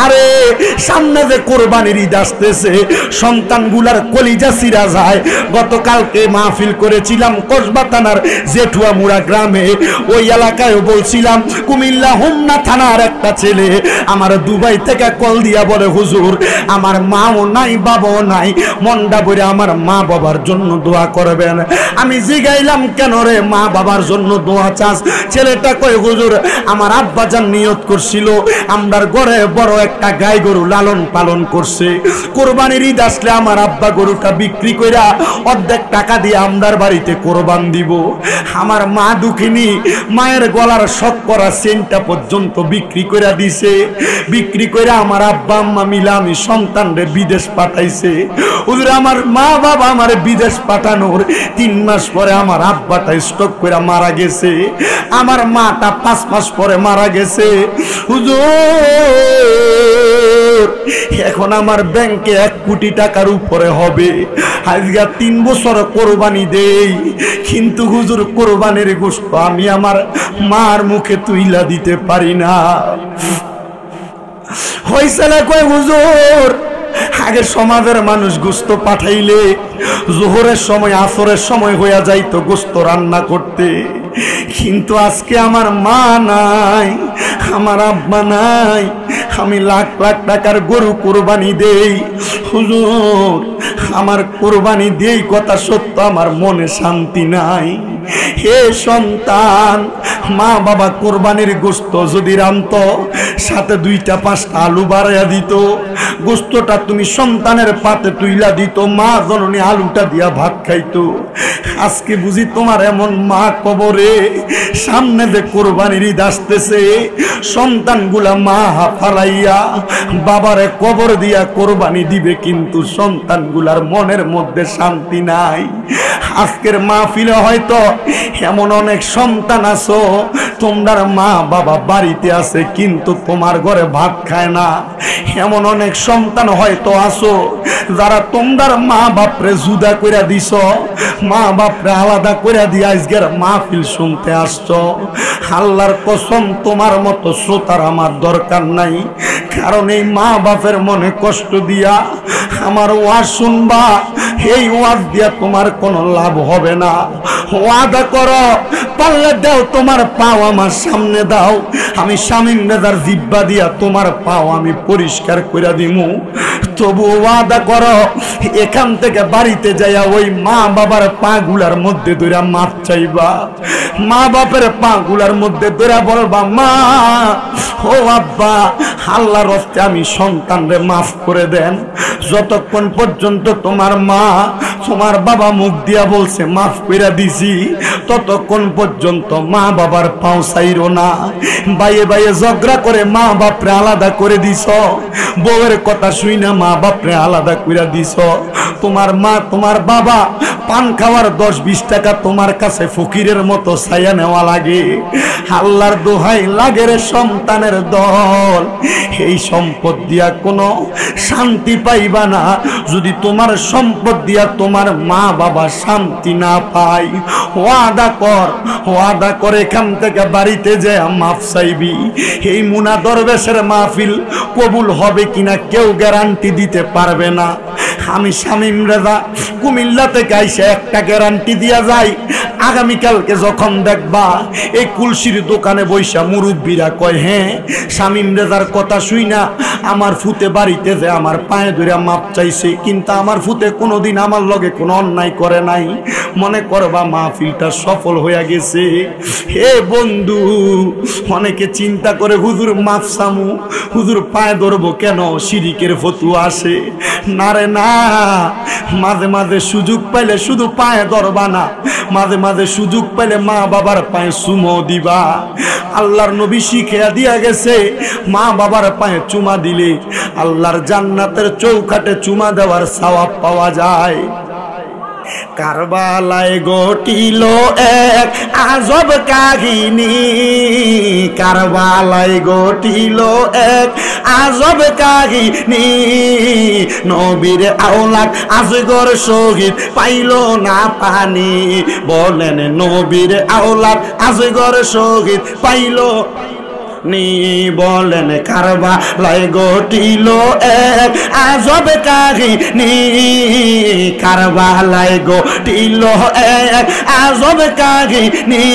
আরে সামনে যে কোরবানির ঈদ আসতেছে, সন্তানগুলার কলিজা চিরা যায়। গতকালকে মাহফিল করেছিলাম কসবা থানার জেঠুয়ামুড়া গ্রামে। ওই এলাকায় বলছিলাম, কুমিল্লা হোমনা থানার একটা ছেলে আমার দুবাই থেকে কল দিয়া বলে, হুজুর আমার মাও নাই বাবাও নাই, মনটা বলে আমার মা বাবার জন্য দোয়া করবেন। আমি জিগাইলাম, কেন রে মা বাবার জন্য দোয়া চাস? ছেলেটা কয়, হুজুর আমার আব্বাজান নিয়ত করছিল আমরার ঘরে বড় একটা গাই গরু লালন পালন করছে, কোরবানির ঈদ আসলে আমার আব্বা গরুটা বিক্রি কইরা অর্ধেক টাকা দিয়ে আমরার বাড়িতে কোরবান দিব। আমার মা দুঃখিনী, মায়ের গলার শখ করা চেনটা পর্যন্ত বিক্রি কইরা দিছে। বিক্রি কইরা আমার আব্বা আম্মা মিলা আমি সন্তানরে বিদেশ পাঠাইছে। হুজুর আমার মা বাবা আমার বিদেশ পাঠানোর 3 মাস পরে আমার আব্বাটা স্ট্রোক করে মারা গেছে, আমার মাটা 5 মাস পরে মারা গেছে। হুজুর এখন আমার ব্যাংকে 1 কোটি টাকার উপরে হবে। আজকে 3 বছর কোরবানি দেই, কিন্তু হুজুর কোরবানির গোশত আমি আমার মার মুখে তুইলা দিতে পারি না। হইছে না কয়, হুজুর আগে সমাজের মানুষ গোশত পাঠাইলে জোহরের সময় আসরের সময় হইয়া যাইতো গোশত রান্না করতে, কিন্তু আজকে আমার মা নাই, আমার আব্বা নাই, আমি লাখ লাখ টাকার গরু কোরবানি দেই। হুজুর আমার কোরবানি দেই কথা সত্য, আমার মনে শান্তি নাই। হে সন্তান, মা বাবা কোরবানির গোশত যদি রান্ত সাথে 2টা-5টা আলু বাড়াইয়া দিত, গোশতটা তুমি সন্তানের পাতে তুইলা দিত, মা জননী আলুটা দিয়া ভাত খাইতো। আজকে বুঝি তোমার এমন মা কবরে। সামনে যে কোরবানির ঈদ আসতেছে, সন্তানগুলা মা ফালাইয়া বাবারে কবর দিয়া কোরবানি দিবে, কিন্তু সন্তানগুলার মনের মধ্যে শান্তি নাই। আজকের মাহফিলে হয়তো এমন অনেক সন্তান আছো, তোমার মা বাবা বাড়িতে আছে কিন্তু তোমার ঘরে ভাত খায় না। এমন অনেক সন্তান হয়তো আছো যারা তোমার মা বাপরে জুদা কইরা দিছ, মা বাপরে আলাদা কইরা দিয়ে আজকের মাহফিল শুনতে আসছো। আল্লাহর কসম তোমার মতো শ্রোতার আমার দরকার নাই, কারণ এই মা বাপের মনে কষ্ট দিয়া আমার ওয়াজ শুনবা, এই ওয়াজ দিয়া তোমার কোনো লাভ হবে না। ওয়াদা করো, পারলে দাও তোমার পাও আমার সামনে দাও, আমি শামীম রেজার জিব্বা দিয়া তোমার পাও আমি পরিষ্কার কইরা দিমু। তবু ওয়াদা করো, এখান থেকে বাড়িতে যাইয়া ওই মা বাবার পা গুলার মধ্যে ধরে মাপ চাইবা, মা বাপের পা গুলার মধ্যে ধরে বলবা, মা ও আব্বা আল্লাহর রাস্তে আমি সন্তানরে মাফ করে দেন। যতক্ষণ পর্যন্ত তোমার মা তোমার বাবা মুখ দিয়া বলছে মাফ কইরা দিছি, ততক্ষণ পর্যন্ত মা বাবার পাও চাইরো না। বাইয়ে বাইয়ে ঝগড়া করে মা বাপরে আলাদা করে দিছ, বউয়ের কথা শুই না মা বাপরে আলাদা কইরা দিছ। তোমার মা তোমার বাবা পান খাওয়ার 10-20 টাকা তোমার কাছে ফকিরের মতো ছায়া নেওয়া লাগে। আল্লাহর দোহাই লাগে রে সন্তানের দল, এই সম্পদ দিয়া কোনো শান্তি পাইবা না যদি তোমার সম্পদ দিয়া তোমার মা বাবা শান্তি না পায়। ওয়াদা কর, ওয়াদা করে এখান থেকে বাড়িতে যায় মাফ চাইবি। এই মুনা দরবেশের মাহফিল কবুল হবে কিনা কেউ গ্যারান্টি দিতে পারবে না। আমি শামীম রেজা কুমিল্লা থেকে আইসা একটা গ্যারান্টি দিয়া যাই, আগামীকালকে যখন দেখবা এই কুলসির দোকানে বৈশা মুরব্বীরা কয়, হ্যাঁ শামীম রেজার কথা শুই না আমার ফুতে বাড়িতে যে আমার পায়ে ধরে মাপ চাইছে, কিন্তু আমার ফুতে কোনোদিন আমার লগে কোনো অন্যায় করে নাই, মনে করবা মাহফিলটা সফল হইয়া গেছে। হে বন্ধু, অনেকে চিন্তা করে হুজুর মাফ চামু, হুজুর পায়ে ধরবো কেন, শিরিকের ফতুয়া আসে না রে না। মাঝে মাঝে সুযোগ পাইলে শুধু পায়ে ধরবা না, মাঝে মাঝে সুযোগ পাইলে মা বাবার পায়ে চুমো দিবা। আল্লাহর নবী শিখিয়া দিয়া গেছে, মা বাবার পায়ে চুমা দিলে আল্লাহর জান্নাতের চৌকাঠে চুমা দেওয়ার সওয়াব পাওয়া যায়। কারবালায় ঘটিল এক আজব কাহিনী, কারবালায় ঘটিল এক আজব কাহিনী, নবীর আওলাদ আজগর শহীদ পাইল না পানি। বলেন নবীর আওলাদ আজগর শহীদ পাইল নি বলেন কারবালায় ঘটিল এক আজব কাহিনী কারবালায় ঘটিল এক আজব কাহিনী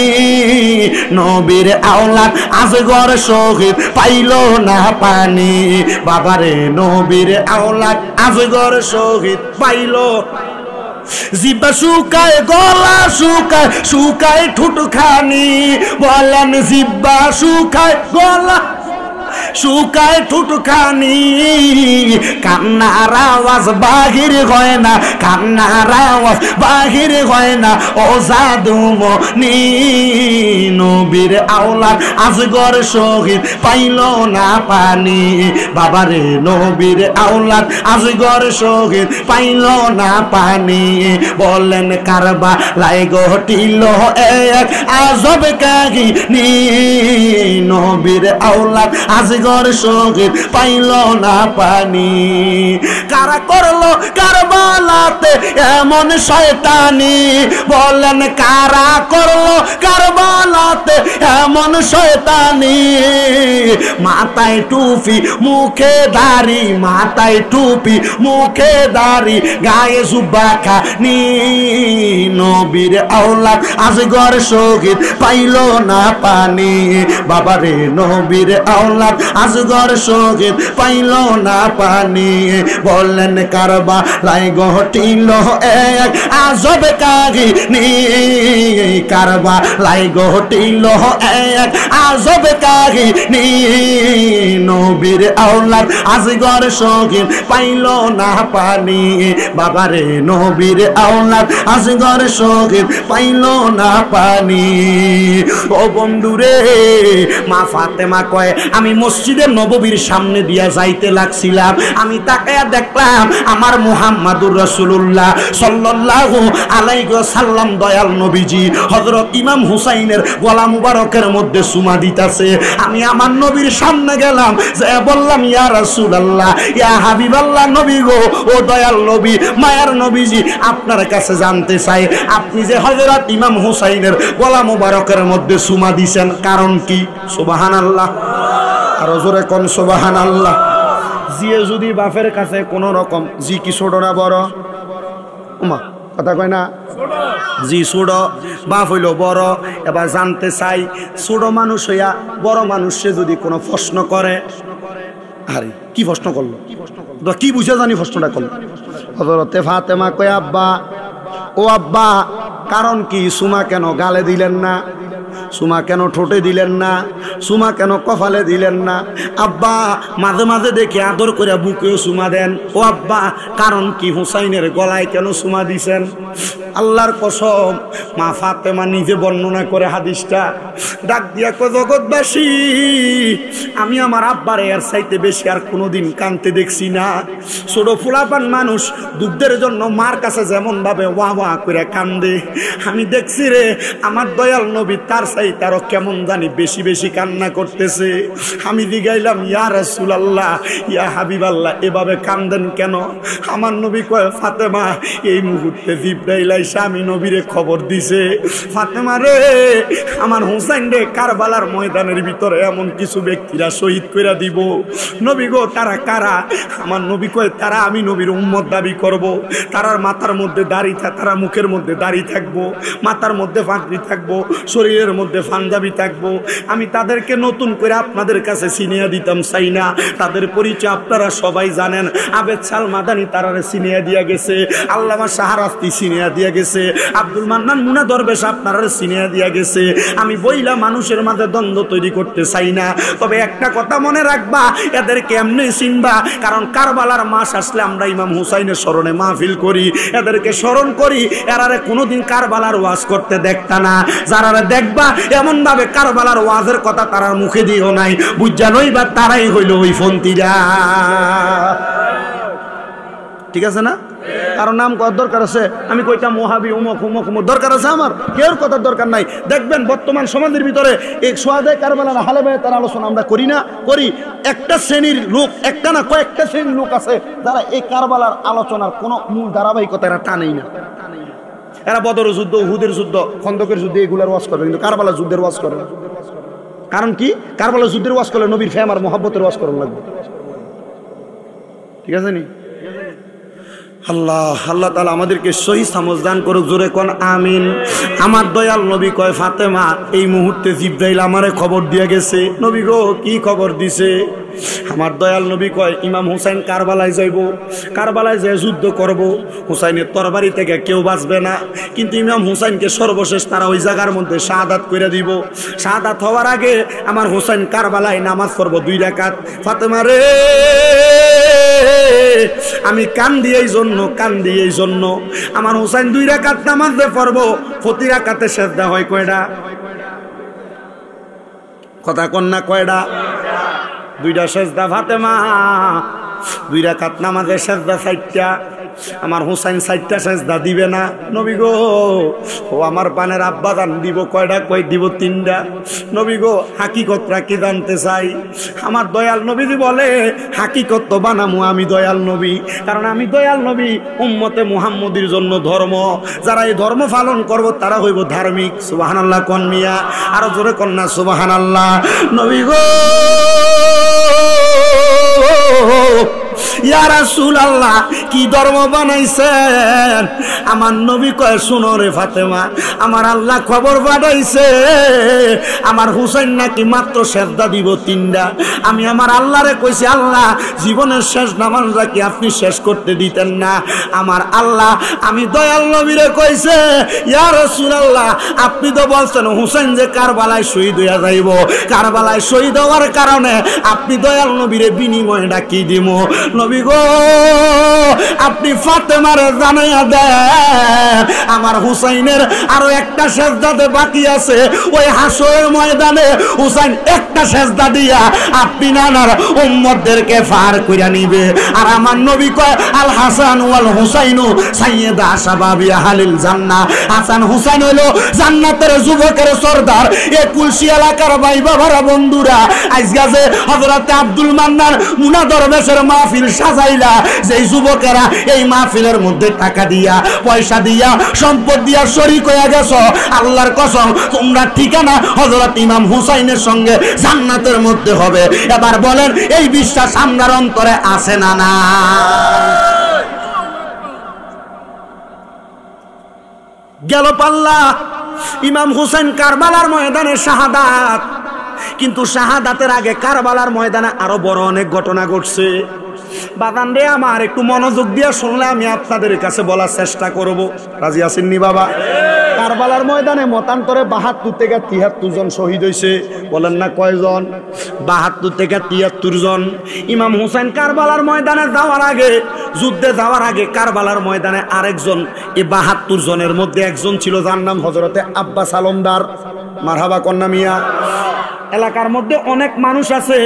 নবীর আওলাদ আজগর শহীদ পাইল না পানি বাবারে নবীর আওলাদ আজগর শহীদ পাইল জিব্বা শুকায় গলা শুকায় শুকায় ঠুটখানি বলেন জিব্বা শুকায় গলা শুকায় ঠুটখানি কান্নার আওয়াজ বাহির হয় না কান্নার আওয়াজ বাহির হয় না ও জাদুমণি নবীর আওলাদ আজগর শহীদ পাইল না পানি বাবারে নবীর আওলাদ আজগর শহীদ পাইল না পানি বলেন কারবালায় ঘটিল এক আজব কাহিনী নবীর আওলাদ আজগর শহীদ পাইল না পানি কারা করলো কারবালাতে এমন শয়তানি বলেন কারা করলো কারবালাতে এমন শয়তানি মাথায় টুপি মুখে দাড়ি মাথায় টুপি মুখে দাড়ি গায়ে জুব্বা খানি নবীর আওলাদ আজগর শহীদ পাইল না পানি বাবারে নবীর আওলাদ আজগর শহীদ পাইল না পানি বলেন কারবালায় ঘটিল এক আজব কাহিনী কারবালায় ঘটিল এক আজব কাহিনী নবীর আওলাদ আজগর শহীদ পাইল না পানি বাবারে নবীর আওলাদ আজগর শহীদ পাইল না পানি ও বন্ধুরে মা ফাতেমা কয় আমি মসজিদে নববীর সামনে দিয়া যাইতে লাগছিলাম আমি তাকায়া দেখলাম আমার মুহাম্মাদুর রাসূলুল্লাহ সাল্লাল্লাহু আলাইহি ওয়াসাল্লাম দয়াল নবীজি হযরত ইমাম হুসাইনের গলা মুবারকের মধ্যে চুমা দিতেছে আমি আমার নবীর সামনে গেলাম যে বললাম ইয়া রাসূলুল্লাহ ইয়া হাবিবাল্লাহ নবী গো ও দয়াল নবী মায়ার নবীজি আপনার কাছে জানতে চাই আপনি যে হযরত ইমাম হুসাইনের গলা মুবারকের মধ্যে চুমা দিবেন কারণ কি সুবহানাল্লাহ আর জোরে কোন সুবহানাল্লাহ জিয়ে যদি বাপের কাছে কোন রকম জি কি ছোট না বড় ওমা কথা কয় না জি ছোট বাপ হইল বড় এবার জানতে চাই ছোট মানুষ হইয়া বড় মানুষে যদি কোনো প্রশ্ন করে আরে কি প্রশ্ন করলো কি বুঝে জানি প্রশ্নটা করলো হযরতে ফাতেমা কয় আব্বা ও আব্বা কারণ কি সুমা কেন গালে দিলেন না সুমা কেন ঠোঁটে দিলেন না সুমা কেন কপালে দিলেন না আব্বা মাঝে মাঝে দেখে আদর করে বুকেও সুমা দেন ও আব্বা কারণ কি হুসাইনের গলায় কেন সুমা দিছেন আল্লাহর কসম মা ফাতেমা নিজে বর্ণনা করে হাদিসটা ডাক দিয়া কয় জগৎবাসী আমি আমার আব্বারে এর চাইতে বেশি আর কোনোদিন কাঁদতে দেখছি না ছোট ফুলাপান মানুষ দুধের জন্য মার কাছে যেমন ভাবে ওয়া ওয়া করে কান্দে আমি দেখছি রে আমার দয়াল নবী তার চাইতে আরো কেমন জানি বেশি বেশি কান্না করতেছে আমি জিগাইলাম ইয়া রাসূলুল্লাহ ইয়া হাবিবাল্লাহ এভাবে কান্দেন কেন আমার নবী কয় ফাতেমা এই মুহূর্তে জিবরাইল আইসা আমি নবীরে খবর দিছে ফাতেমা রে আমার হুসাইন রে কারবালার ময়দানের ভিতরে এমন কিছু ব্যক্তিরা শহীদ কইরা দিব নবী গো তারা কারা আমার নবী কয় তারা আমি নবীর উম্মত দাবি করব তারার মাথার মধ্যে দাড়ি তারা মুখের মধ্যে দাড়ি থাকবো মাথার মধ্যে পাগড়ি থাকবো শরীরের মধ্যে পাঞ্জাবি থাকবো আমি তাদেরকে নতুন করে আপনাদের কাছে চিনিয়ে দিতাম চাই না তাদের পরিচয় আপনারা সবাই জানেন আবেদ সাল মাদানি তারারে চিনিয়ে দিয়া গেছে আল্লামা শাহরাস্তি চিনিয়ে দিয়া গেছে আব্দুল মান্নান মুনা দরবেশ আপনারা চিনিয়ে দিয়া গেছে আমি বইলা মানুষের মাঝে দ্বন্দ্ব তৈরি করতে চাই না তবে একটা কথা মনে রাখবা এদেরকে এমনি চিনবা কারণ কারবালার মাস আসলে আমরা ইমাম হুসাইনের স্মরণে মাহফিল করি এদেরকে স্মরণ করি এরারে কোনোদিন কারবালার ওয়াজ করতে দেখতা না যারা দেখবা এমন ভাবে কারবালার ওয়াজের কথা তারার মুখে দিও নাই বুঝা নইবা তারাই হইল ওই ফন্তিরা ঠিক আছে না কারণ নাম করার দরকার আছে আমি কইতাম ওহাবি উমক উমক উমক দরকার আছে আমার কেউ কথার দরকার নাই দেখবেন বর্তমান সমাজের ভিতরে এক সোয়াদে কারবালার হালে ভাই তার আলোচনা আমরা করি না করি একটা শ্রেণীর লোক একটা না কয়েকটা শ্রেণীর লোক আছে যারা এই কারবালার আলোচনার কোনো মূল ধারাবাহিকতা এরা টানেই না এরা বদর যুদ্ধ উহুদের যুদ্ধ খন্দকের যুদ্ধ এগুলার ওয়াজ করবে কিন্তু কারবালার যুদ্ধের ওয়াজ করে কারণ কি? কারবালার যুদ্ধের ওয়াজ করলে নবীর ফেম আর মহব্বতের ওয়াজ করা লাগবে। ঠিক আছে নি? আল্লাহ আল্লাহ তাআলা আমাদেরকে সহি সমঝ দান করুক, জোরে কোন আমিন। আমার দয়াল নবী কয়, ফাতেমা এই মুহূর্তে জিবরাইল আমারে খবর দিয়ে গেছে। নবী গো কি খবর দিছে? আমার দয়াল নবী কয়, ইমাম হুসাইন কারবালায় যাইব, কারবালায় যায় যুদ্ধ করব, হুসাইনের তরবারি থেকে কেউ বাঁচবে না, কিন্তু ইমাম হুসাইনকে সর্বশেষ তারা ওই জায়গার মধ্যে শাহাদাত করে দিব। শাহাদাত হওয়ার আগে আমার হুসাইন কারবালায় নামাজ পড়ব 2 রাকাত। ফাতেমা রে আমি কান্দি এই জন্য আমার হুসাইন 2 রাকাত নামাজ পড়ব, প্রতি রাকাতে সেজদা হয় কয়টা? কথা কন্যা কয়টা? 2টা সেজদা। ফাতেমা 2 রাকাত নামাজে সেজদা 4টা, আমার হুসাইন 4টা সেজদা দিবে না। নবী গো ও আমার পানের আব্বা দান দিব কয়টা? কই দিব 3টা। নবী গো হাকিকতটা কি জানতে চাই? আমার দয়াল নবীজি বলে, হাকিকত তো বানামু আমি দয়াল নবী, কারণ আমি দয়াল নবী উম্মতে মুহাম্মদীর জন্য ধর্ম, যারা এই ধর্ম পালন করব তারা হইব ধার্মিক। সুবহানাল্লাহ কোন মিয়া, আরো জোরে কোন না সুবহানাল্লাহ। নবী গো ইয়া রাসূলুল্লাহ কি ধর্ম বানাইছেন? আমার নবী কয়, শুনো রে ফাতেমা, আমার আল্লাহ খবর পাঠাইছে আমার হুসাইন নাকি মাত্র সেজদা দিব 3টা। আমি আমার আল্লাহরে কইছি, আল্লাহ জীবনের শেষ নামাজটা কি আপনি শেষ করতে দিতেন না? আমার আল্লাহ আমি দয়াল নবীরে কইছে, ইয়া রাসূলুল্লাহ আপনি তো বলছেন হুসাইন যে কারবালায় শহীদ হইয়া যাইব, কারবালায় শহীদ হওয়ার কারণে আপনি দয়াল নবীরে বিনিময়টা কি দিব? নবী গো আপনি ফাতেমারে জানাইয়া দেন আমার হুসাইনের আরো একটা সেজদাতে বাকি আছে, ওই হাসরের ময়দানে হুসাইন একটা সেজদা দিয়া আপনি নানার উম্মতদেরকে পার কইরা নিবে। আর আমার নবী কয়, আল হাসান ওয়াল হুসাইনু সাইয়্যিদা শাবাবি আহলিল জান্নাহ। হাসান হুসাইন হলো জান্নাতের যুবকের সরদার। এই কুলসি এলাকার ভাই বাবারা বন্ধুরা, আজকে যে হযরতে আব্দুল মান্নান মুনা দরবেশের মাহফিল সাজাইলা, যেই যুবকেরা এই মাহফিলের মধ্যে টাকা দিয়া পয়সা দিয়া সম্পদ দিয়া শরীক হয়ে গেছো, আল্লাহর কসম তোমরা ঠিকানা হযরত ইমাম হুসাইনের সঙ্গে জান্নাতের মধ্যে হবে। এবার বলেন এই বিশ্বাস আমরার অন্তরে আছে না? না গেল পাল্লা। ইমাম হুসাইন কারবালার ময়দানে শাহাদাত, কিন্তু শাহাদাতের আগে কারবালার ময়দানে আরো বড় অনেক ঘটনা ঘটছে। বাদান রে আমার একটু মনোযোগ দিয়ে শুনলে আমি আপনাদের কাছে বলার চেষ্টা করব। রাজি আছেন নি বাবা? কারবালার ময়দানে মতান্তরে 72 থেকে 73 জন শহীদ হয়েছে। বলেন না কয়জন? 72 থেকে 73 জন। ইমাম হুসাইন কারবালার ময়দানে যাওয়ার আগে, যুদ্ধে যাওয়ার আগে কারবালার ময়দানে আরেকজন, এই 72 জনের মধ্যে একজন ছিল যার নাম হযরতে আব্বাস আলমদার। মারহাবা কন্যা মিয়া। এলাকার মধ্যে অনেক মানুষ আছে,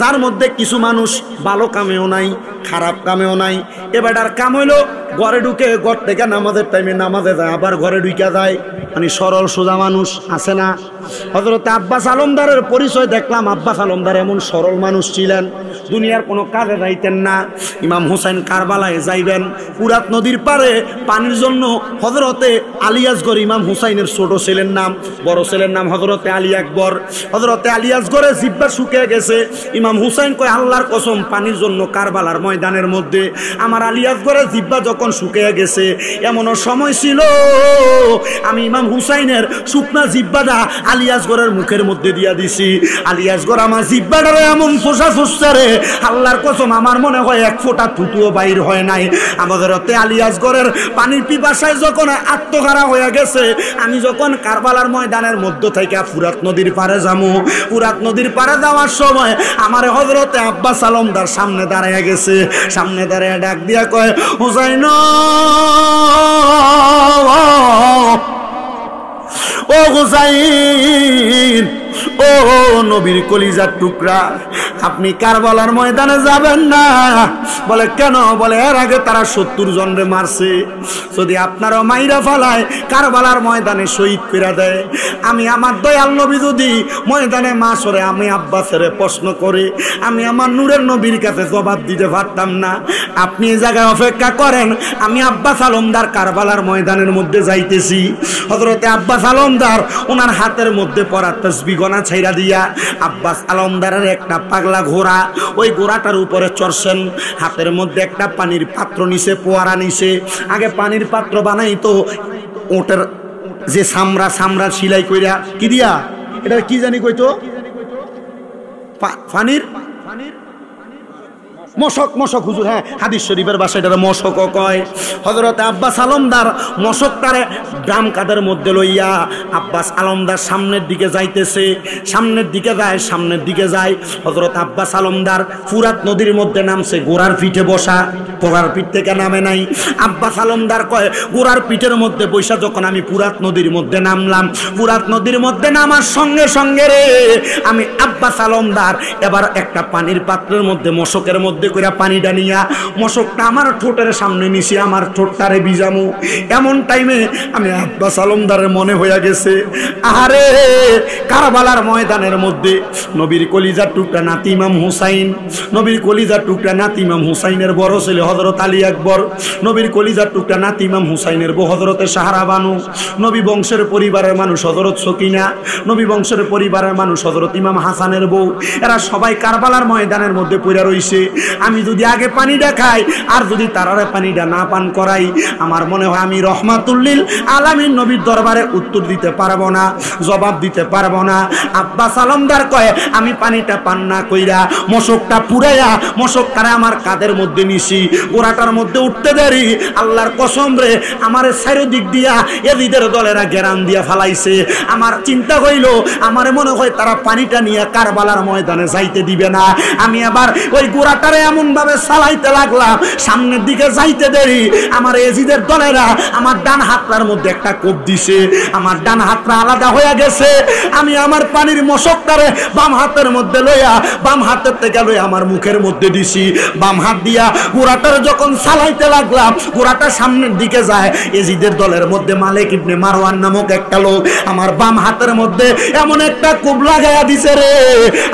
যার মধ্যে কিছু মানুষ ভালো কামেও নাই, খারাপ কামেও নাই। এবারটার কাম হইলো ঘরে ঢুকে, ঘর থেকে নামাজের টাইমে নামাজে যায়, আবার ঘরে ঢুকে যায়, মানে সরল সোজা মানুষ আছে না? হযরতে আব্বাস আলমদারের পরিচয় দেখলাম, আব্বাস আলমদার এমন সরল মানুষ ছিলেন, দুনিয়ার কোনো কাজে যাইতেন না। ইমাম হুসাইন কারবালায় যাইবেন, ফুরাত নদীর পারে পানির জন্য হযরতে আলী আসগর, ইমাম হুসাইনের ছোট ছেলের নাম, বড় ছেলের নাম হযরতে আলী আকবর। হযরতে আলী আসগরের জিহ্বা শুকিয়ে গেছে। ইমাম হুসাইন কয়, আল্লাহর কসম পানির জন্য কারবালার ময়দানের মধ্যে আমার আলী আসগরের জিহ্বা যখন শুকিয়ে গেছে, এমনও সময় ছিল আমি ইমাম হুসাইনের শুকনা জিহ্বাটা আলী আসগরের মুখের মধ্যে দিয়া দিছি। আলী আসগর আমার জিহ্বাটারে এমন ফোসা ফুসছে রে, আল্লাহর কসম আমার মনে হয় এক ফোঁটা থুতুও বাইর হয় নাই। আমাদের আলী আসগরের পানির পিপাসায় যখন আত্মহারা হয়ে গেছে, আমি যখন কারবালার ময়দানের মধ্য থেকে ফুরাত নদীর পারে যাবো, ফুরাত নদীর পারে যাওয়ার সময় আমার হযরতে আব্বাস আলমদার সামনে দাঁড়ায় গেছে। সামনে দাঁড়ায় ডাক দিয়া কয়, হুসাইন ও হুসাইন, ও নবীর কলিজার টুকরা, আপনি কারবালার ময়দানে যাবেন না। বলে কেন? বলে এর আগে তারা 70 জনরে মারছে, যদি আপনারও মাইরা ফালায় কারবালার ময়দানে শহীদ করে দেয়, আমি আমার দয়াল নবী যদি ময়দানে মাসরে আমি আব্বাসের প্রশ্ন করে আমি আমার নূরের নবীর কাছে জবাব দিতে পারতাম না। আপনি এই জায়গায় অপেক্ষা করেন, আমি আব্বাস আলমদার কারবালার ময়দানের মধ্যে যাইতেছি। হযরতে আব্বাস আলমদার ওনার হাতের মধ্যে পড়া তাসবিহ বিছানা ছাইরা দিয়া আব্বাস আলমদারের একটা পাগলা ঘোড়া, ওই ঘোড়াটার উপরে চড়ছেন। হাতের মধ্যে একটা পানির পাত্র নিছে, পোয়ারা নিছে। আগে পানির পাত্র বানাইতো ওটার যে সামরা সিলাই কইরা কি দিয়া, এটা কি জানি কইতো, পানির মশক হুজুর, হ্যাঁ হাদিস শরীফের ভাষায় এটা মশক কয়। হযরত আব্বাস আলমদার মশকটারে ড্রাম কাদের মধ্যে লইয়া আব্বাস আলমদার সামনের দিকে যাইতেছে, সামনের দিকে যায়। হযরত আব্বাস আলমদার ফুরাত নদীর মধ্যে নামছে, ঘোড়ার পিঠে বসা, ঘোড়ার পিঠ থেকে নামে নাই। আব্বাস আলমদার কয় ঘোড়ার পিঠের মধ্যে বৈশা যখন আমি ফুরাত নদীর মধ্যে নামলাম, ফুরাত নদীর মধ্যে নামার সঙ্গে সঙ্গে রে আমি আব্বাস আলমদার এবার একটা পানির পাত্রের মধ্যে মশকের মধ্যে কইরা পানিটা নিয়া মশকটা আমার ঠোঁটের সামনে নিছি, আমার ঠোঁটটারে বিজামু। এমন টাইমে আমি আব্বাস আলমদারের মনে হইয়া গেছে, আরে কারবালার ময়দানের মধ্যে নবীর কলিজার টুকরা নাতি ইমাম হুসাইন, নবীর কলিজার টুকরা নাতি ইমাম হুসাইনের বড় ছেলে হযরত আলী আকবর, নবীর কলিজার টুকরা নাতি ইমাম হুসাইনের বউ হযরতে সাহারা বানু, নবী বংশের পরিবারের মানুষ হযরত সকিনা, নবী বংশের পরিবারের মানুষ হযরত ইমাম হাসানের বউ, এরা সবাই কারবালার ময়দানের মধ্যে পড়ে রইছে। আমি যদি আগে পানিটা খাই আর যদি তারারে পানিটা না পান করাই, আমার মনে হয় আমি রহমাতুল্লিল আলামিন নবীর দরবারে উত্তর দিতে পারবো না, জবাব দিতে পারবো না। আব্বাস আলমদার কয় আমি পানিটা পান না কইরা মশকটা পুরাইয়া মশকটারে আমার কাদের মধ্যে নিছি, গোড়াটার মধ্যে উঠতে দেরি আল্লাহর কসম রে আমার চারিদিক দিয়া এদিদের দলেরা গেরান দিয়া ফালাইছে। আমার চিন্তা হইল আমার মনে হয় তারা পানিটা নিয়ে কারবালার ময়দানে যাইতে দিবে না। আমি আবার ওই গোড়াটারে এমন ভাবে চালাইতে লাগলাম, সামনের দিকে যাইতে দেরি আমার এজিদের দলেরা আমার ডান হাতটার মধ্যে একটা কোপ দিছে, আমার ডান হাতটা আলাদা হয়ে গেছে। আমি আমার পানির মশকটারে বাম হাতের মধ্যে লইয়া বাম হাতের থেকে লইয়া আমার মুখের মধ্যে দিছি, বাম হাত দিয়া গোড়াটার যখন চালাইতে লাগলাম গোড়াটা সামনের দিকে যায়। এজিদের দলের মধ্যে মালিক ইবনে মারওয়ান নামক একটা লোক আমার বাম হাতের মধ্যে এমন একটা কোপ লাগাইয়া দিছে রে,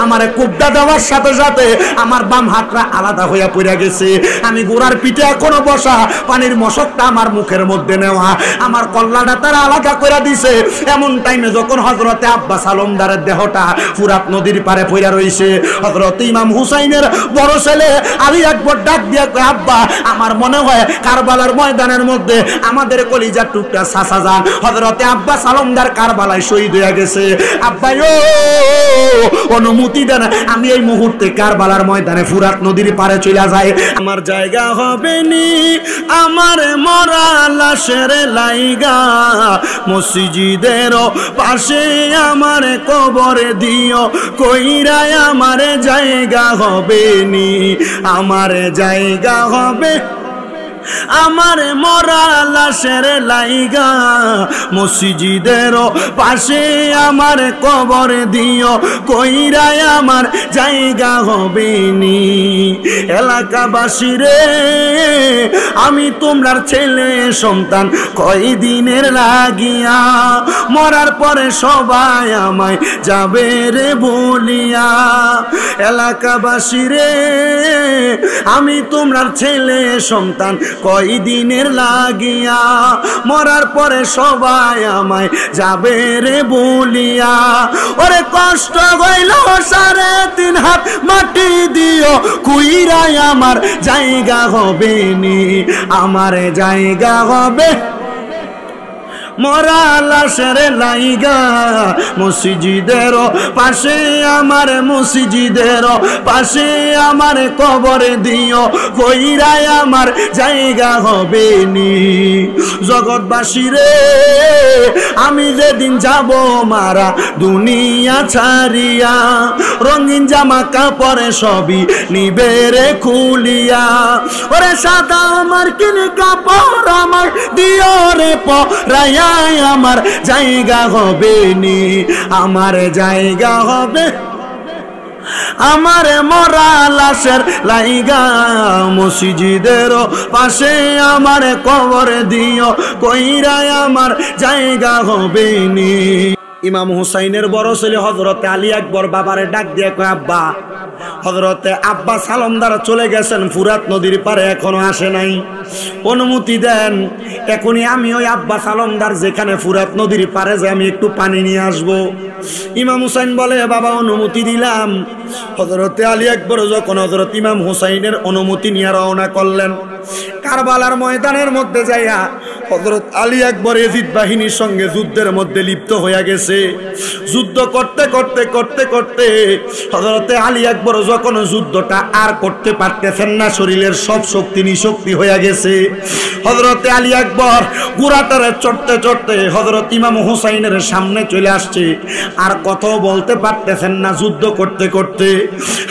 আমার কোপটা দেওয়ার সাথে সাথে আমার বাম হাতটা আলাদা হইয়া পড়ে গেছে। আমি গোড়ার পিঠে এখনো বসা, পানির মশকটা আমার মুখের মধ্যে নেওয়া, আমার কল্লাটা তারা আলাদা করে দিছে। এমন টাইমে যখন হযরতে আব্বাস আলমদারের দেহটা ফুরাত নদীর পারে পড়ে রইছে, হযরত ইমাম হুসাইনের বড় ছেলে আলী আকবর ডাক দিয়া কয় আব্বা আমার মনে হয় কারবালার ময়দানের মধ্যে আমাদের কলিজার টুকরা চাচা যান হযরতে আব্বাস আলমদার কারবালায় শহীদ হয়ে গেছে। আব্বা ও অনুমতি দেন আমি এই মুহূর্তে কারবালার ময়দানে ফুরাত নদীর পারে চলে যায়। আমার জায়গা হবে নি আমার মরা লাশের লাইগা, মসজিদের পাশে আমার কবর দিও কইরায় আমার জায়গা হবে নি, আমার জায়গা হবে আমার মরা লাশের লাইগা, মসজিদের পাশে আমার কবর দিও কইরায় আমার জায়গা হবে নি। এলাকাবাসী রে আমি তোমরার ছেলে সন্তান কয়দিনের লাগিয়া, মরার পরে সবাই আমায় যাবে রে বলিয়া। এলাকাবাসী রে আমি তোমরার ছেলে সন্তান কয়দিনের লাগিয়া, মরার পরে সবাই আমায় যাবে রে বলিয়া। ওরে কষ্ট হইল 3.5 হাত মাটি দিও কুইরায় আমার জায়গা হবে নি, আমার জায়গা হবে মরা লাশের লাইগা, মসজিদের পাশে আমার মসজিদের পাশে আমার কবর দিও কইরায় আমার জায়গা হবে নি। জগৎবাসী রে আমি যেদিন যাব মারা দুনিয়া ছাড়িয়া, রঙিন জামা কাপড়ে সবই নিবে রে খুলিয়া। ওরে সাদা আমার কিনে কাপড় আমার দিও রে পরাইয়া, আমার জায়গা হবে নি, আমার জায়গা হবে আমার মরা লাশের লাইগা, মসজিদের পাশে আমার কবর দিও কইরায় আমার জায়গা হবে নি। ইমাম হুসাইনের বড় ছেলে হযরতে আলী আকবর বাবারে ডাক দিয়ে কয়, আব্বা, হযরতে আব্বাস আলমদার চলে গেছেন ফুরাত নদীর পারে, এখনো আসে নাই, অনুমতি দেন, এখনই আমি ওই আব্বাস আলমদার যেখানে ফুরাত নদীর পারে যে আমি একটু পানি নিয়ে আসবো। ইমাম হুসাইন বলে, বাবা অনুমতি দিলাম। হযরতে আলী আকবর যখন হযরত ইমাম হুসাইনের অনুমতি নিয়ে রওনা করলেন, কারবালার ময়দানের মধ্যে যাইয়া হযরত আলী আকবর ইয়াজিদ বাহিনীর সঙ্গে যুদ্ধের মধ্যে লিপ্ত হয়ে গেছে। যুদ্ধ করতে করতে করতে করতে হযরতে আলী আকবর যখন যুদ্ধটা আর করতে পারতেছেন না, শরীরের সব শক্তি নিশক্তি হয়ে গেছে, হযরতে আলী আকবর ঘোড়াটারে চড়তে চড়তে হযরত ইমাম হুসাইনের সামনে চলে আসছে। আর কথাও বলতে পারতেছেন না যুদ্ধ করতে করতে।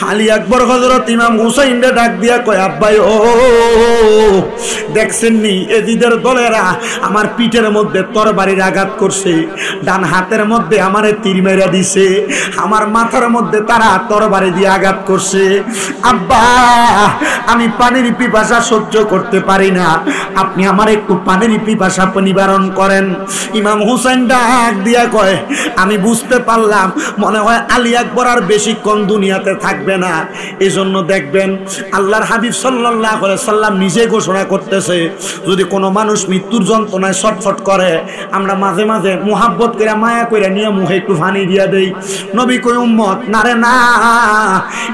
আলী আকবর হযরত ইমাম হুসাইনকে ডাক দিয়া কয়, আব্বাই ও দেখছেন নি এজিদের দলেরা আমার পিঠের মধ্যে তরবারির আঘাত করছে, ডান হাতের মধ্যে আমারে তীর মেরে দিছে, আমার মাথার মধ্যে তারা তরবারি দিয়ে আঘাত করছে। আব্বা, আমি পানির পিপাসা সহ্য করতে পারি না, আপনি আমার একটু পানির পিপাসা নিবারণ করেন। ইমাম হুসাইন ডাক দিয়া কয়, আমি বুঝতে পারলাম মনে হয় আলী আকবর আর বেশিক্ষণ দুনিয়াতে থাকবে না। এজন্য দেখবেন আল্লাহর হাবিব সাল্লাল্লাহু আলাইহি সাল্লাম নিজে ঘোষণা করতেছে, যদি কোনো মানুষ মৃত্যুর যন্ত্রণায় ছটফট করে, আমরা মাঝে মাঝে মুহাব্বত করে মায়া করে নিয়ে মুখে একটু পানি দিয়া দেই। নবী কই, উম্মত না রে না,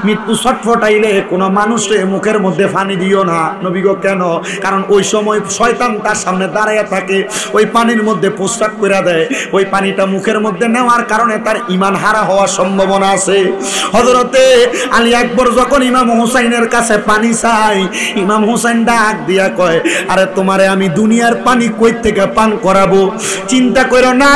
মৃত্যু ছটফটাইলে কোনো মানুষের মুখের মধ্যে পানি দিও না। নবী গো কেন? কারণ ওই সময় শয়তান তার সামনে দাঁড়াইয়া থাকে, ওই পানির মধ্যে প্রস্রাব করে দেয়, ওই পানিটা মুখের মধ্যে নেওয়ার কারণে তার ঈমান হারা হওয়ার সম্ভাবনা আছে। হযরতে আলী আকবর যখন ইমাম হুসাইনের কাছে পানি চাই, ইমাম হুসাইন ডাক দিয়া কয়, আরে তোমারে আমি দুনিয়ার পানি কই থেকে পান করাবো? চিন্তা করো না,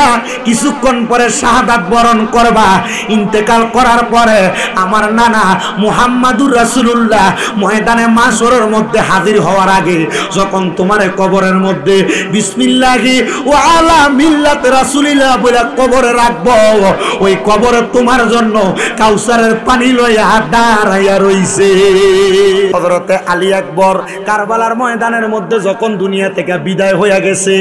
কিছুক্ষণ পরে শাহাদাত বরণ করবা। ইন্তেকাল করার পরে আমার নানা মুহাম্মাদুর রাসূলুল্লাহ ময়দানে মাশরের মধ্যে হাজির হওয়ার আগে যখন তোমারে কবরের মধ্যে বিসমিল্লাহি ওয়া আলা মিল্লাত রাসূলিল্লাহ বলে কবরে রাখবো, ওই কবরে তোমার জন্য কাউসারের পানি লইয়া দাঁড়াইয়া রইছে। হযরতে আলী আকবর কারবালার ময়দানের মধ্যে যখন দুনিয়া থেকে বিদায় হয়ে গেছে,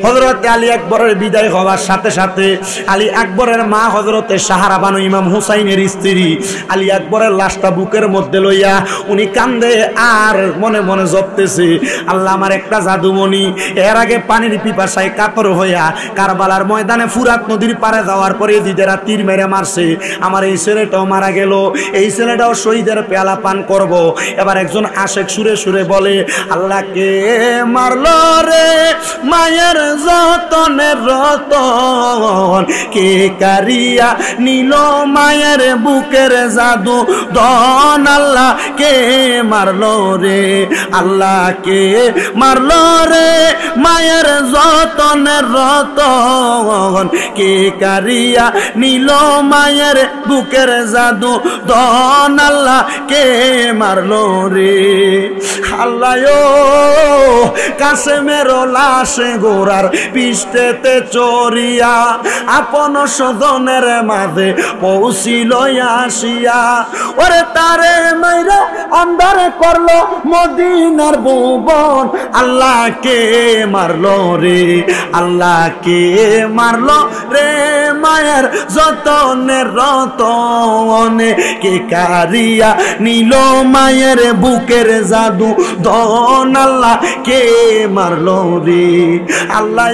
হযরতে আলী আকবরের বিদায় হওয়ার সাথে সাথে আলী আকবরের মা হযরতে সাহারা বানু ইমাম হুসাইনের স্ত্রী আলী আকবরের লাশটা বুকের মধ্যে লইয়া উনি কান্দে আর মনে মনে জপতেছে, আল্লাহ আমার একটা জাদুমণি এর আগে পানির পিপাসায় কাতর হইয়া কারবালার ময়দানে ফুরাত নদীর পারে যাওয়ার পরে জিদেরা তীর মেরে মারছে, আমার এই ছেলেটাও মারা গেল, এই ছেলেটাও শহীদের পেয়ালা পান করব। এবার একজন আশেক সুরে সুরে বলে, আল্লাহকে মারলো রে মায়ের যতনের রতন, কে কারিয়া নিল মায়ের বুকের জাদু দন, আল্লাহ কে মারলো রে, আল্লাহ কে মারলো রে মায়ের যতনের রতন, কে কারিয়া নিল মায়ের বুকের জাদু দন, আল্লাহ কে মারলো রে। আল্লাহ কাসেমের লাশ গোরার পৃষ্ঠেতে চড়িয়া আপন স্বজনের মাঝে পৌঁছিল আসিয়া, ওরে তারে মাইরা অন্ধারে করলো মদিনার ভুবন, আল্লাহ কে মারলো রে, আল্লাহ কে মারলো রে মায়ের যতনের রতনে, কে কারিয়া নিল মায়ের বুকের জাদু দন, আল্লাহ কে মারলো রে। আল্লাহ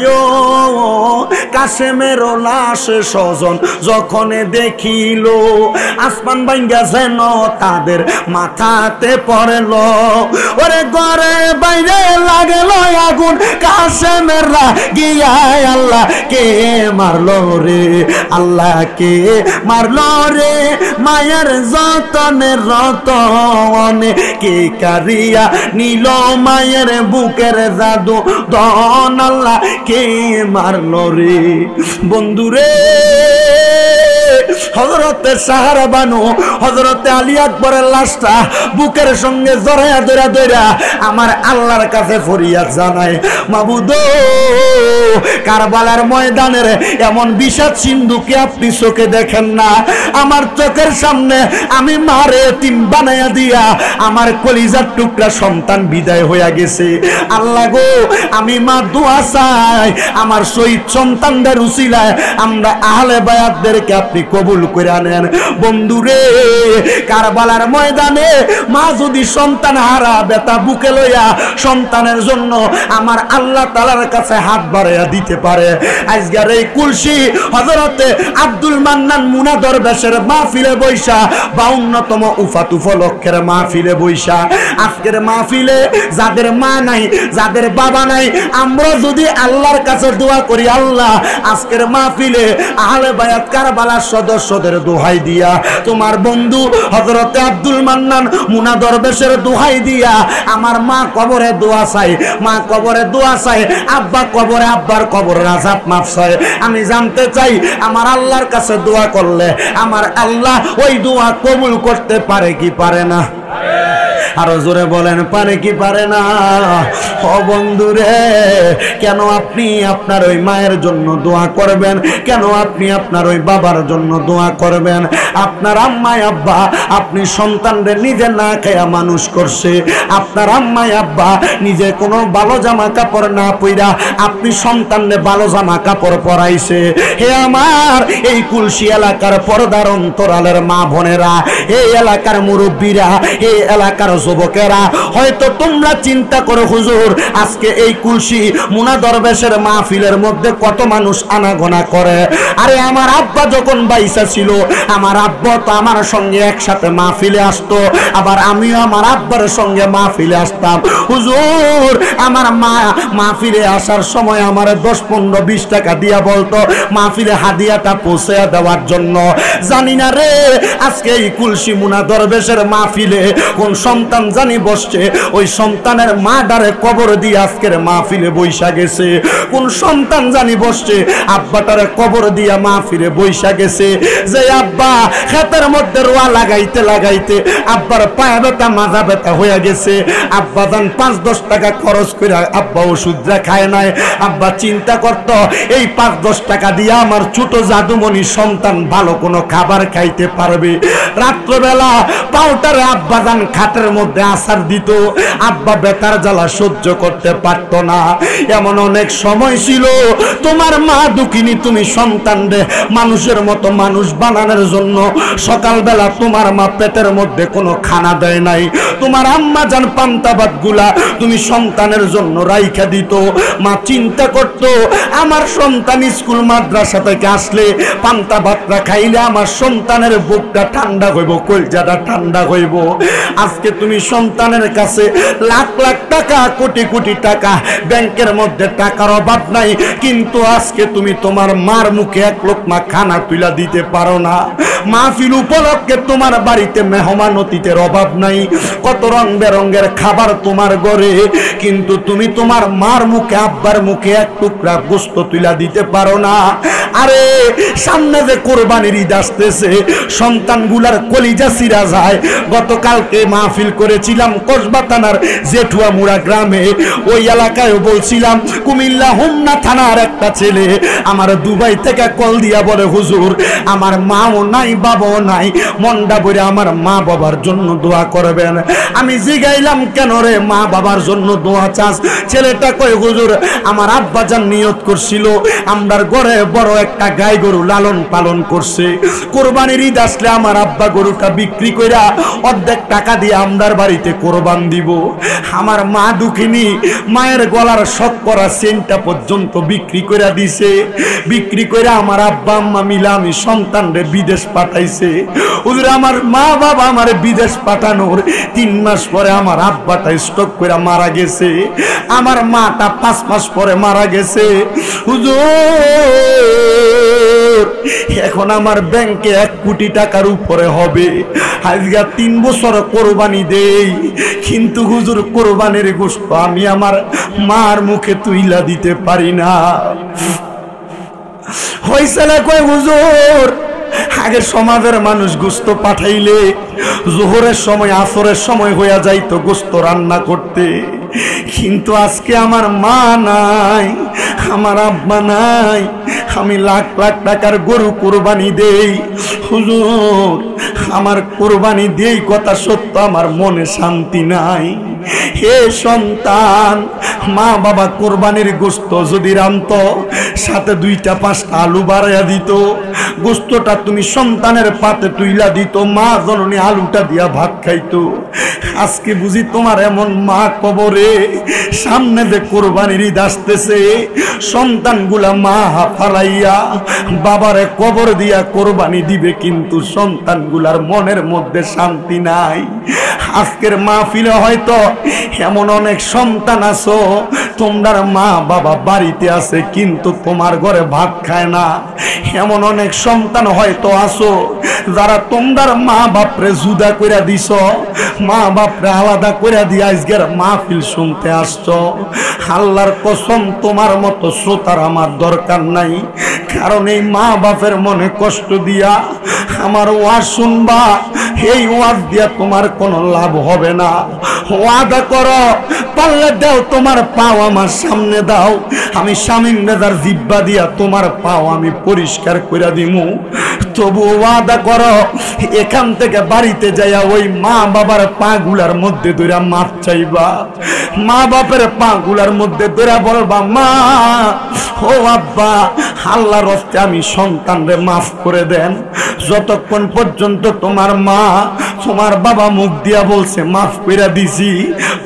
কাসেমের লাশ স্বজন যখন দেখিল, আসমান ভাঙ্গা যেন তাদের মাথাতে পড়ল, ওরে ঘরে বাইরে লাগলো আগুন কাসেমের গিয়া, আল্লাহ কে মারলো রে, আল্লাহ কে মারলো রে মায়ের যতনের রতনে, কে কারিয়া নিল মায়ের বুকের জাদু দন, আল্লাহ কে মারলো রে। বন্ধুরে হযরতে সাহারা বানু হযরতে আলী আকবরের লাশটা বুকের সঙ্গে জড়ায়া ধরা আমার আল্লাহর কাছে ফরিয়াদ জানায়, মাবুদ কারবালার ময়দানের এমন বিষাদ সিন্ধুকে আপনি চোখে দেখেন না? আমার চোখের সামনে আমি মারে এতিম বানায়া দিয়া আমার কলিজার টুকরা সন্তান বিদায় হইয়া গেছে। আল্লাহ গো, আমি মা দোয়া চাই আমার শহীদ সন্তানদের উসিলায় আমরা আহলে বায়াতদেরকে আপনি কবুল করে আনেন। বন্ধুরে, কারবালার ময়দানে মা যদি সন্তান হারা বেতা বুকে লইয়া সন্তানের জন্য আমার আল্লাহ তাআলার কাছে হাত বাড়াইয়া দিতে পারে, আজকের এই কুলসি হযরতে আব্দুল মান্নান মুনা দরবেশের মাহফিলে বৈশা 52তম উফাত উপলক্ষের মাহফিলে বৈশা আজকের মাহফিলে যাদের মা নাই, যাদের বাবা নাই, আমরা যদি আল্লাহর কাছে দোয়া করি, আল্লাহ আজকের মাহফিলে আহলে বায়াত কারবালার সদস্যদের দোহাই দিয়া, তোমার বন্ধু হযরতে আব্দুল মান্নান মুনা দরবেশের দোহাই দিয়া আমার মা কবরে দোয়া চাই, মা কবরে দোয়া চাই, আব্বা কবরে আব্বার কবরের আযাব মাফ চাই। আমি জানতে চাই আমার আল্লাহর কাছে দোয়া করলে আমার আল্লাহ ওই দোয়া কবুল করতে পারে কি পারে না? আরো জোরে বলেন, পারে কি পারে না? ও বন্ধুরে, কেন আপনি আপনার ওই মায়ের জন্য দোয়া করবেন? কেন আপনি আপনার ওই বাবার জন্য দোয়া করবেন? আপনার আম্মাই আব্বা আপনি সন্তানদের নিজে না খেয়া মানুষ করছে, আপনার আম্মাই আব্বা নিজে কোনো ভালো জামা কাপড় না পইরা আপনি সন্তানদের ভালো জামা কাপড় পরাইছে। হে আমার এই কুলসি এলাকার পর্দার অন্তরালের মা বোনেরা, এই এলাকার মুরব্বীরা, এই এলাকার যুবকেরা, হয়তো তোমরা চিন্তা করো হুজুর আজকে এই কুলসি মুনা দরবেশের মাহফিলের মধ্যে কত মানুষ আনাগোনা করে। আরে আমার আব্বা যখন বাইসা ছিল, আমার আব্বা তো আমার সঙ্গে একসাথে মাহফিলে আসতো, আবার আমিও আমার আব্বার সঙ্গে মাহফিলে আসতাম। হুজুর আমার মা মাহফিলে আসার সময় আমার 10, 15, 20 টাকা দিয়া বলতো মাহফিলে হাদিয়াটা পৌঁছে দেওয়ার জন্য। জানি না রে আজকে এই কুলসি মুনা দরবেশের মাহফিলে কোন সন্তান জানি বসছে, ওই সন্তানের মা ডারে কবর দিয়ে আজকের মাহফিলে বৈশা গেছে। কোন সন্তান জানি বসছে আব্বাটারে কবর দিয়া মাহফিলে বৈশা গেছে। যে আব্বা ক্ষেতের মধ্যে রোয়া লাগাইতে লাগাইতে আব্বার পায়ে ব্যথা মাজা ব্যথা হয়ে গেছে, আব্বা যান 5-10 টাকা খরচ করে আব্বা ওষুধরা খায় নাই। আব্বা চিন্তা করতো এই 5-10 টাকা দিয়ে আমার ছোট জাদুমণি সন্তান ভালো কোনো খাবার খাইতে পারবে। রাত্রবেলা পাউটারে আব্বা যান খাটের মধ্যে আছাড় দিত, আব্বা বেতার জ্বালা সহ্য করতে পারত না। এমন অনেক সময় ছিল তোমার মা দুঃখিনী, তুমি সন্তানদের মানুষের মতো মানুষ বানানোর জন্য সকালবেলা তোমার মা পেটের মধ্যে কোনো খানা দেয় নাই। তোমার আম্মা জান পান্তা ভাত গুলা তুমি সন্তানের জন্য রাইখা দিত। মা চিন্তা করত আমার সন্তান স্কুল মাদ্রাসা থেকে আসলে পান্তা ভাতটা খাইলে আমার সন্তানের বুকটা ঠান্ডা হইব, কলজাটা ঠান্ডা হইব। আজকে তুমি সন্তানের কাছে লাখ লাখ টাকা, কোটি কোটি টাকা, ব্যাংকের মধ্যে টাকার অভাব নাই, কিন্তু আজকে তুমি তোমার মার মুখে এক লোকমা খানা তুলা দিতে পারো না। মাহফিল উপলক্ষে তোমার বাড়িতে মেহমান অতিথির অভাব নাই, কত রং বেরঙের খাবার তোমার ঘরে, কিন্তু তুমি তোমার মার মুখে আব্বার মুখে এক টুকরা গোশত তুলা দিতে পারো না। আরে সামনে যে কোরবানির ঈদ আসতেছে, সন্তানগুলার কলিজা চিরা যায়। গতকালকে মাহফিল করেছিলাম কসবা থানার জেঠুয়া মুড়া গ্রামে, ওই এলাকায় বলছিলাম কুমিল্লা হোমনা থানার একটা ছেলে আমার দুবাই থেকে কল দিয়া বলে হুজুর আমার মাও নাই বাবাও নাই, মনটা বলে আমার মা বাবার জন্য দোয়া করবেন। আমি জিগাইলাম কেন রে মা বাবার জন্য দোয়া চাস? ছেলেটা কয় হুজুর আমার আব্বা জান নিয়ত করছিল আমরার ঘরে বড় একটা গাই গরু লালন পালন করছে, কোরবানির ঈদ আসলে আমার আব্বা গরুটা বিক্রি কইরা অর্ধেক টাকা দিয়ে আমরার বাড়িতে কোরবান দিব। আমার মা দুঃখিনী, মায়ের গলার শখ করা সেন্টটা পর্যন্ত বিক্রি কইরা দিছে। বিক্রি কইরা আমার আব্বা আম্মা মিলা আমি সন্তানরে বিদেশ পাঠাইছে। হুজুর আমার মা বাবা আমার বিদেশ পাঠানোর 3 মাস পরে আমার আব্বাটা স্ট্রোক করে মারা গেছে, আমার মাটা 5 মাস পরে মারা গেছে। হুজুর এখন আমার ব্যাংকে 1 কোটি টাকার উপরে হবে। আজকে 3 বছর কোরবানি দেই, কিন্তু হুজুর কোরবানির গোশত আমি আমার মার মুখে তুইলা দিতে পারি না। হইসলা কয় হুজুর আগে সমাজের মানুষ গোস্ত পাঠাইলে জোহরের সময় আসরের সময় হইয়া যাইতো গোস্ত রান্না করতে, কিন্তু আজকে আমার মা নাই, আমার আব্বা নাই, আমি লাখ লাখ টাকার গরু কোরবানি দেই, হুজুর আমার কোরবানি দেই কথা সত্য, আমার মনে শান্তি নাই। হে সন্তান, মা বাবা কোরবানির গোস্ত যদি রান্ত সাথে 2টা-5টা আলু বাড়াইয়া দিত, গোস্তটা তুমি সন্তানের পাতে তুইলা দিত, মা জননী আলুটা দিয়া ভাত খাইতো। আজকে বুঝি তোমার এমন মা কবরে, সামনে যে কোরবানির ঈদ আসতেছে, সন্তানগুলা মা হাফালাইয়া বাবারে কবর দিয়া কোরবানি দিবে, কিন্তু সন্তানগুলার মনের মধ্যে শান্তি নাই। আজকের মাহফিলে হয়তো এমন অনেক সন্তান আছো, তোমার মা বাবা বাড়িতে আছে কিন্তু তোমার ঘরে ভাত খায় না। এমন অনেক সন্তান হয়তো আছো যারা তোমার মা বাপরে জুদা কইরা দিছ, মা বাপরে আলাদা কইরা দিয়ে আজকের মাহফিল শুনতে আসছো। আল্লাহর কসম, তোমার মতো শ্রোতার আমার দরকার নাই, কারণ এই মা বাপের মনে কষ্ট দিয়া আমার ওয়াজ শুনবা, এই ওয়াজ দিয়া তোমার কোনো লাভ হবে না। ওয়াদা করো, পারলে দাও তোমার পাও আমার সামনে দাও, আমি শামীম রেজার জিব্বা দিয়া তোমার পাও আমি পরিষ্কার কইরা দিমু। তবু ওয়াদা করো, এখান থেকে বাড়িতে যাইয়া ওই মা বাবার পা গুলার মধ্যে ধইরা মাপ চাইবা, মা বাপের পা গুলার মধ্যে ধইরা বলবা, মা ও আব্বা, আল্লাহর রাস্তে আমি সন্তানরে মাফ করে দেন। যতক্ষণ পর্যন্ত তোমার মা তোমার বাবা মুখ দিয়া বলছে মাফ কইরা দিছি,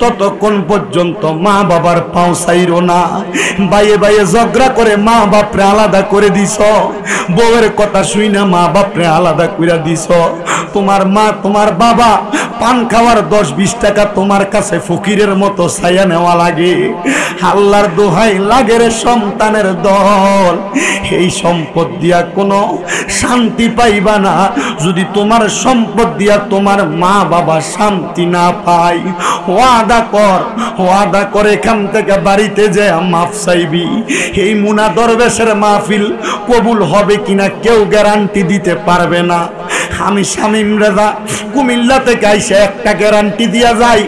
ততক্ষণ পর্যন্ত মা বাবার পাও চাইরো না। বাইয়ে বাইয়ে ঝগড়া করে মা বাপরে আলাদা করে দিছ, বউয়ের কথা শুই না মা বাপরে আলাদা কইরা দিছ। তোমার মা তোমার বাবা পান খাওয়ার 10-20 টাকা তোমার কাছে ফকিরের মতো ছায়া নেওয়া লাগে। আল্লাহর দোহাই লাগে রে সন্তানের দল, এই সম্পদ দিয়া কোনো শান্তি পাইবা না যদি তোমার সম্পদ দিয়া তোমার মা বাবা শান্তি না পায়। ওয়াদা কর, ওয়াদা করে এখান থেকে বাড়িতে যে মাফ চাইবি। এই মুনা দরবেশের মাহফিল কবুল হবে কিনা কেউ গ্যারান্টি দিতে পারবে না। আমি শামীম রেজা কুমিল্লা থেকে আইসা একটা গ্যারান্টি দিয়া যাই,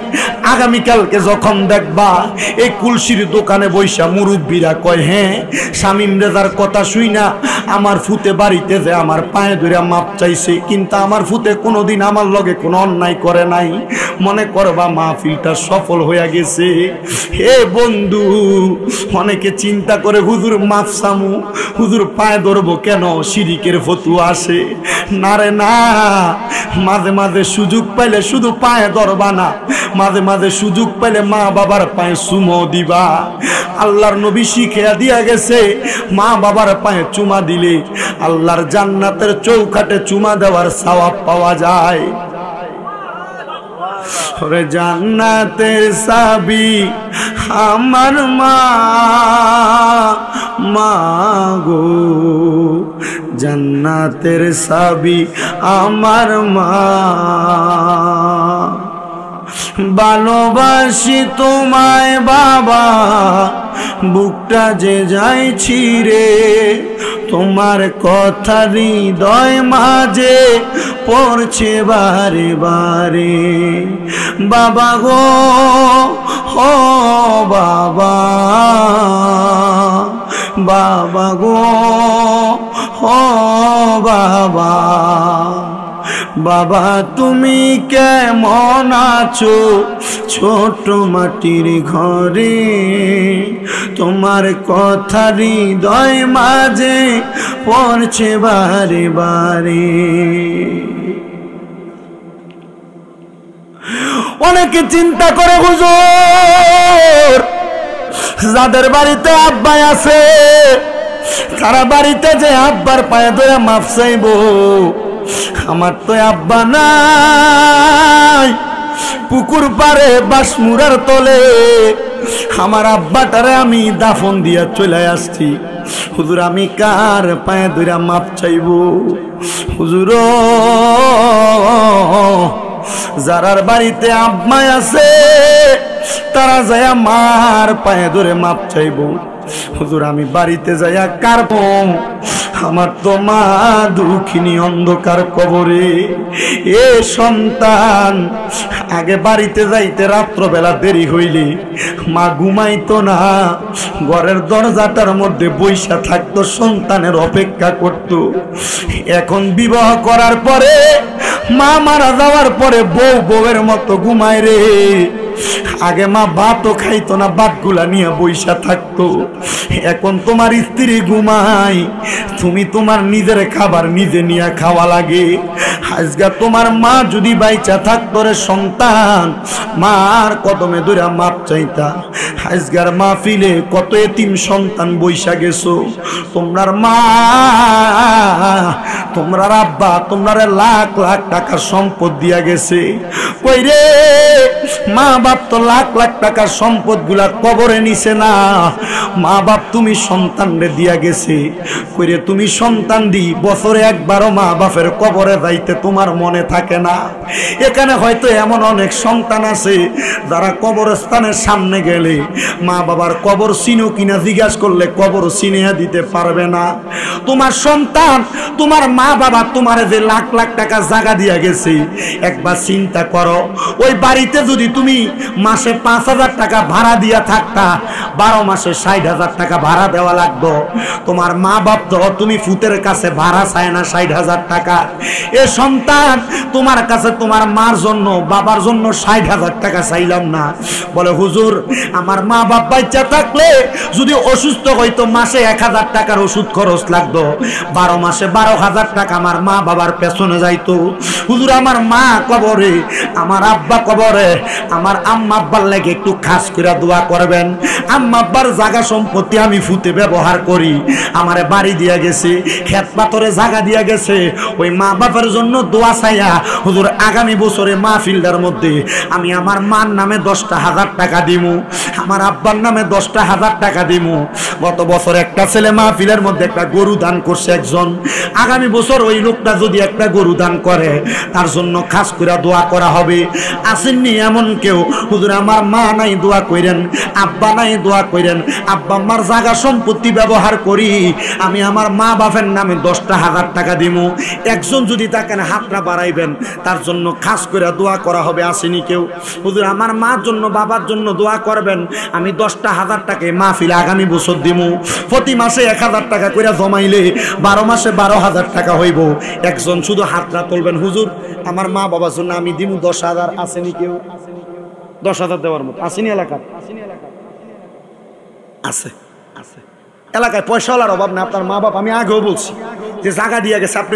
আগামীকালকে যখন দেখবা এই কুলসির দোকানে বৈশা মুরব্বীরা কয়, হ্যাঁ শামীম রেজার কথা শুই না আমার ফুতে বাড়িতে যে আমার পায়ে ধরে মাপ চাইছে, কিন্তু আমার ফুতে কোনোদিন আমার লগে কোনো অন্যায় করে নাই, মনে করবা মাহফিলটা সফল হয়ে গেছে। হে বন্ধু, অনেকে চিন্তা করে হুজুর মাফ চামু, হুজুর পায়ে ধরবো কেন, শিরিকের ফতুয়া আসে না রে না। মাঝে মাঝে সুযোগ পাইলে শুধু পায়ে ধরবা না, মাঝে মাঝে সুযোগ পাইলে মা বাবার পায়ে চুমো দিবা। আল্লাহর নবী শিখিয়া দিয়া গেছে, মা বাবার পায়ে চুমা দিলে আল্লাহর জান্নাতের চৌকাঠে চুমা দেওয়ার সওয়াব পাওয়া যায়। ওরে জান্নাতের চাবি আমার মা, মা গো জান্নাতের চাবি আমার মা। ভালোবাসি তোমায় বাবা, বুকটা যে যাইছি রে, তোমার কথা হৃদয় মাঝে পড়ছে বারে বারে। বাবা গো ও বাবা, বাবা গো ও বাবা, বাবা তুমি কেমন আছো ছোট মাটির ঘরে, তোমার কথা হৃদয় মাঝে পড়ছে বারে বারে। অনেকে চিন্তা করে হুজুর যাদের বাড়িতে আব্বাই আছে তারা বাড়িতে যে আব্বার পায়ে ধরে মাফ চাইব, আমার তো আব্বা নাই, পুকুর পারে বাঁশমুড়ার তলে আমার আব্বাটারে আমি দাফন দিয়া চলে আসছি। হুজুর আমি কার পায়ে ধরে মাপ চাইব? হুজুর যারার বাড়িতে আব্বাই আছে তারা যায়া মার পায়ে ধরে মাপ চাইব। হুজুর আমি বাড়িতে যাইয়া কার আমার তো মা দুঃখিনী অন্ধকার কবরে। এ সন্তান, আগে বাড়িতে যাইতে রাত্রবেলা দেরি হইলে মা ঘুমাইতো না, ঘরের দরজাটার মধ্যে বইসা থাকতো, সন্তানের অপেক্ষা করত। এখন বিবাহ করার পরে, মা মারা যাওয়ার পরে বউয়ের মতো ঘুমায় রে। আগে মা ভাতও খাইতো না, ভাতগুলা নিয়ে বইসা থাকতো। এখন তোমার স্ত্রী ঘুমায়, তুমি তোমার নিজের খাবার নিজে নিয়ে খাওয়া লাগে। আজকে তোমার মা যদি বাইচা থাকতো রে সন্তান, মার কদমে ধরে মাপ চাইতা। আজকের মাহফিলে কত এতিম সন্তান বইসা গেছো। তোমরার মা, তোমরার আব্বা তোমরারে লাখ লাখ টাকার সম্পদ দিয়া গেছে। কই রে, মা বাপ তো লাখ লাখ টাকার সম্পদ গুলা কবরে নিছে না, মা বাপ তুমি সন্তান রে দিয়া গেছে। কই রে, তুমি সন্তান দি বছরে একবারও মা বাপের কবরে যাইতে তোমার মনে থাকে না। এখানে হয়তো এমন অনেক সন্তান আছে যারা কবরস্থানের সামনে গেলে মা বাবার কবর চিনো কিনা জিজ্ঞাসা করলে কবর চিনিয়ে দিতে পারবে না। তোমার সন্তান, তোমার মা বাবা তোমার যে লাখ লাখ টাকা জায়গা দিয়া গেছে, একবার চিন্তা করো, ওই বাড়িতে যদি তুমি মাসে 5,000 টাকা ভাড়া দিয়া থাকতা, 12 মাসে 60,000 টাকা ভাড়া দেওয়া লাগতো। তোমার মা বাপ তো তুমি ফুতের কাছে ভাড়া চায় না 60,000 টাকা। এ সন্তান, তোমার কাছে তোমার মার জন্য বাবার জন্য 60,000 টাকা চাইলাম না। বলে হুজুর, আমার মা বাপ বাচ্চা থাকলে যদি অসুস্থ হইতো মাসে 1,000 টাকার ওষুধ খরচ লাগতো, 12 মাসে 12,000 টাকা আমার মা বাবার পেছনে যাইতো। হুজুর, আমার মা কবরে, আমার আব্বা কবরে, আমার আম্মা আব্বার লাগে একটু খাস করে দোয়া করবেন। আম্মা আব্বার জায়গা সম্পত্তি আমি ফুতে ব্যবহার করি, আমারে বাড়ি দিয়া গেছে, ক্ষেত পাথরে জায়গা দিয়া গেছে। ওই মা বাবার জন্য দোয়া চাইয়া হুজুর আগামী বছরে মাহফিলটার মধ্যে আমি আমার মার নামে 10,000 টাকা দিমু, আমার আব্বার নামে 10,000 টাকা দিমু। গত বছর একটা ছেলে মাহফিলের মধ্যে একটা গরু দান করছে একজন। আগামী বছর ওই লোকটা যদি একটা গরু দান করে, তার জন্য খাস করে দোয়া করা হবে। আসেননি এমন কেউ, হুজুর আমার মা নাই দোয়া কইরেন, আব্বা নাই দোয়া কইরেন, আব্বা আম্মার জায়গা সম্পত্তি ব্যবহার করি, আমি আমার মা বাপের নামে 10,000 টাকা দিমু। একজন যদি তাকে হাতটা বাড়াইবেন, তার জন্য খাস করে দোয়া করা হবে। আসেনি কেউ, হুজুর আমার মার জন্য বাবার জন্য দোয়া করবেন, আমি 10,000 টাকা মাহফিল আগামী বছর দিমু। প্রতি মাসে 1,000 টাকা করে জমাইলে 12 মাসে 12,000 টাকা হইব। একজন শুধু হাতটা তুলবেন, হুজুর আমার মা বাবার জন্য আমি দিমু 10,000। আসেনি কেউ? 10,000 দেওয়ার মতো আসেনি এলাকার? আছে, আছে এলাকায় পয়সাওয়ালার অভাব না। আপনার মা বাপ, আমি আগেও বলছি যে জায়গা দিয়ে গেছে, আপনি